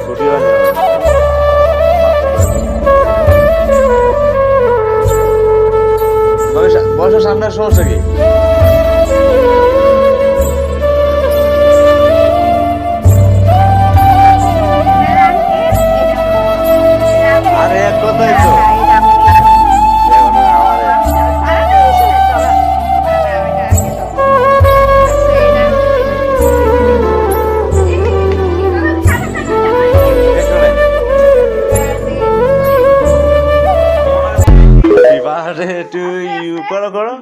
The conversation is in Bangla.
ছুটি হয় না। বয়সের সামনের সমস্যা কি? আরে এক কথাই তো বার্থডে টু ইউ করো করো।